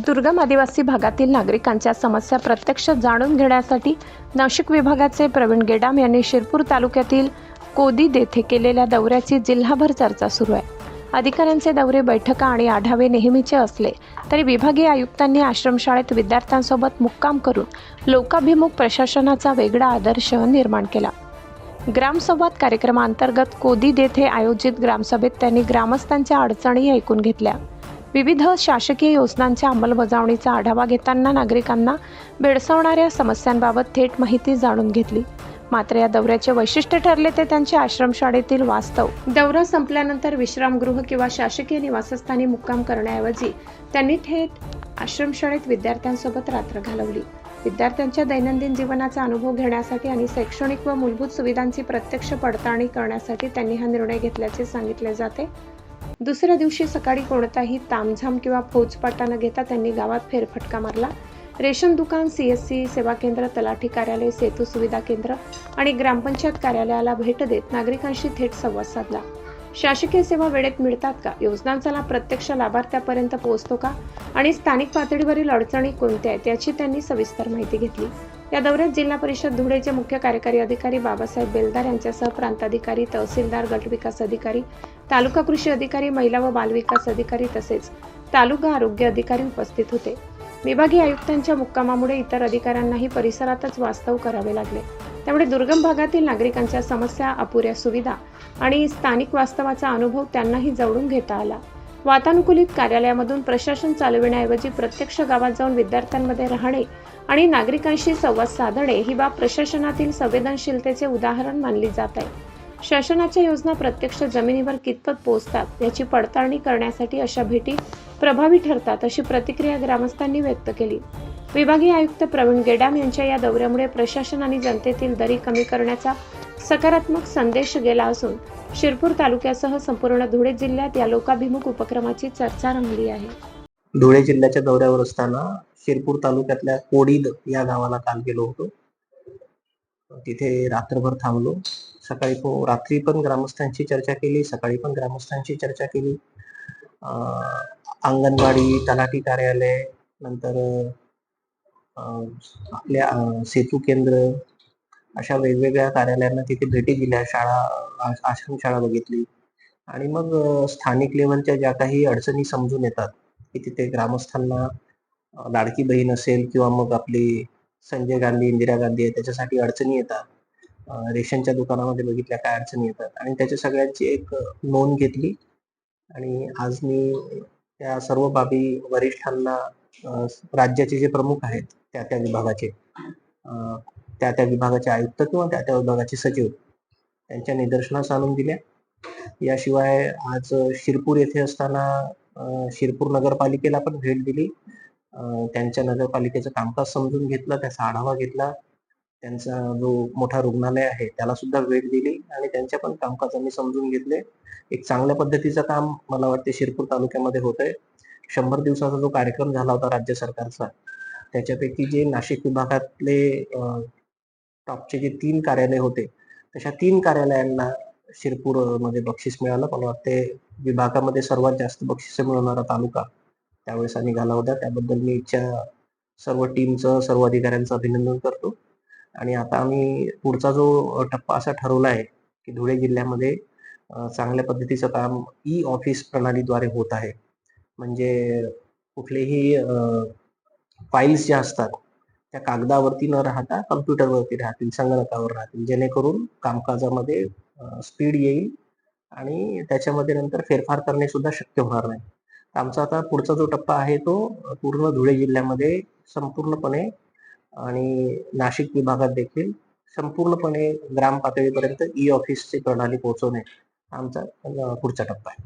दुर्गम आदिवासी भागातील नागरिकांच्या समस्या प्रत्यक्ष जाणून घेण्यासाठी नाशिक विभागाचे प्रवीण गेडाम यांनी शिरपूर तालुक्यातील कोदीद येथे केलेल्या दौऱ्याची जिल्हाभर चर्चा सुरू आहे. अधिकाऱ्यांचे दौरे, बैठका आणि आढावे नेहमीचे असले तरी विभागीय आयुक्तांनी आश्रमशाळेत विद्यार्थ्यांसोबत मुक्काम करून लोकाभिमुख प्रशासनाचा वेगळा आदर्श निर्माण केला. ग्रामसंवाद कार्यक्रमांतर्गत कोदीद येथे आयोजित ग्रामसभेत त्यांनी ग्रामस्थांच्या अडचणी ऐकून घेतल्या. विविध शासकीय योजनांच्या अंमलबजावणीचा आढावा घेताना नागरिकांना भेडसावणाऱ्या समस्यांबाबत थेट माहिती जाणून घेतली. मात्र या दौऱ्याचे वैशिष्ट्य ठरले ते त्यांच्या आश्रमशाळेतील वास्तव. दौरा संपल्यानंतर विश्रामगृह किंवा शासकीय निवासस्थानी मुक्काम करण्याऐवजी त्यांनी थेट आश्रमशाळेत विद्यार्थ्यांसोबत रात्र घालवली. विद्यार्थ्यांच्या दैनंदिन जीवनाचा अनुभव घेण्यासाठी आणि शैक्षणिक व मूलभूत सुविधांची प्रत्यक्ष पडताळणी करण्यासाठी त्यांनी हा निर्णय घेतल्याचे सांगितले जाते. दुसऱ्या दिवशी सकाळी कोणताही तामझाम किंवा फौजफाटा न घेता त्यांनी गावात फेरफटका मारला. रेशन दुकान, CSC सेवा केंद्र, तलाठी कार्यालय, सेतू सुविधा केंद्र आणि ग्रामपंचायत कार्यालयाला भेट देत नागरिकांशी थेट संवाद साधला. शासकीय सेवा वेळेत मिळतात का? योजनांचा लाभ प्रत्यक्ष लाभार्थ्यापर्यंत पोहोचतो का? आणि स्थानिक पातळीवरील अडचणी कोणत्या आहेत याची त्यांनी सविस्तर माहिती घेतली. या दौऱ्यात जिल्हा परिषद धुळेचे मुख्य कार्यकारी अधिकारी बाबासाहेब बेलदार यांच्यासह प्रांताधिकारी, तहसीलदार, गटविकास अधिकारी, तालुका कृषी अधिकारी, महिला व बालविकास अधिकारी तसेच तालुका आरोग्य अधिकारी उपस्थित होते. विभागीय आयुक्तांच्या मुक्कामामुळे इतर अधिकाऱ्यांनाही परिसरातच वास्तव करावे लागले. त्यामुळे दुर्गम भागातील नागरिकांच्या समस्या, अपुऱ्या सुविधा आणि स्थानिक वास्तवाचा अनुभव त्यांनाही जवळून घेता आला. वातानुकूलित कार्यालयामधून प्रशासन चालविण्याऐवजी प्रत्यक्ष गावात जाऊन विद्यार्थ्यांमध्ये राहणे आणि नागरिकांशी संवाद साधणे ही बाब प्रशासनातील संवेदनशीलतेचे उदाहरण मानली जात आहे. शासनाच्या योजना प्रत्यक्ष जमिनीवर कितपत पोहोचतात याची पडताळणी करण्यासाठी अशा भेटी प्रभावी ठरतात, अशी प्रतिक्रिया ग्रामस्थांनी व्यक्त केली. विभागीय आयुक्त प्रवीण गेडाम यांच्या या दौऱ्यामुळे प्रशासन आणि जनतेतील दरी कमी करण्याचा सकारात्मक संदेश गेला असून शिरपूर तालुक्यासह संपूर्ण धुळे जिल्ह्यात या लोकाभिमुख उपक्रमाची चर्चा रंगली आहे. धुळे जिल्ह्याच्या दौऱ्यावर असताना शिरपूर तालुक्यातल्या कोदीद या गावाला काल गेलो होतो. तिथे रात्रभर थांबलो. रात्री पण ग्रामस्थांची चर्चा केली, सकाळी पण ग्रामस्थांची चर्चा केली. अंगणवाडी, तलाठी कार्यालय, नंतर आपल्या सेतू केंद्र अशा वेगवेगळ्या कार्यालयांना तिथे भेटी दिल्या. आश्रमशाळा बघितली आणि मग स्थानिक लेवलच्या ज्या काही अडचणी समजून येतात की तिथे ग्रामस्थांना लाडकी बहीण असेल किंवा मग आपली संजय गांधी, इंदिरा गांधी आहे त्याच्यासाठी अडचणी येतात. रेशनच्या दुकानामध्ये बघितल्या काय अडचणी येतात आणि त्याच्या सगळ्यांची एक नोंद घेतली आणि आज मी त्या सर्व बाबी वरिष्ठांना, राज्याचे जे प्रमुख आहेत त्या विभागाचे, त्या विभागाचे आयुक्त किंवा त्या विभागाचे सचिव त्यांच्या निदर्शनास आणून दिल्या. याशिवाय आज शिरपूर येथे असताना शिरपूर नगरपालिकेला पण भेट दिली. त्यांच्या नगरपालिकेचं कामकाज समजून घेतलं, त्याचा आढावा घेतला. त्यांचा जो मोठा रुग्णालय आहे त्याला सुद्धा भेट दिली आणि त्यांच्या पण कामकाजांनी समजून घेतले. एक चांगल्या पद्धतीचं काम मला वाटते शिरपूर तालुक्यामध्ये होत आहे. 100 दिवसाचा जो कार्यक्रम झाला होता राज्य सरकारचा, त्याच्यापैकी जे नाशिक विभागातले टॉपचे जे 3 कार्यालय होते, तशा 3 कार्यालयांना शिरपूर मध्ये बक्षीस मिळालं. मला वाटते विभागामध्ये सर्वात जास्त बक्षिसे मिळवणारा तालुका त्यावेळेस निघाला होता. त्याबद्दल मी सर्व टीमचं, सर्व अधिकाऱ्यांचं अभिनंदन करतो. आणि आता आम्ही पुढचा जो टप्पा असा ठरवला आहे की धुळे जिल्ह्यामध्ये चांगल्या पद्धतीचं काम ऑफिस प्रणालीद्वारे होत आहे. म्हणजे कुठलेही फाईल्स ज्या असतात त्या कागदावरती न राहता कम्प्युटरवरती राहतील, संगणकावर राहतील, जेणेकरून कामकाजामध्ये स्पीड येईल आणि त्याच्यामध्ये नंतर फेरफार करणे सुद्धा शक्य होणार नाही. आमचा आता पुढचा जो टप्पा आहे तो पूर्ण धुळे जिल्ह्यामध्ये संपूर्णपणे आणि नाशिक विभागात देखील संपूर्णपणे ग्राम पातळीपर्यंत ऑफिसची प्रणाली पोहोचवणे आमचा पुढचा टप्पा आहे.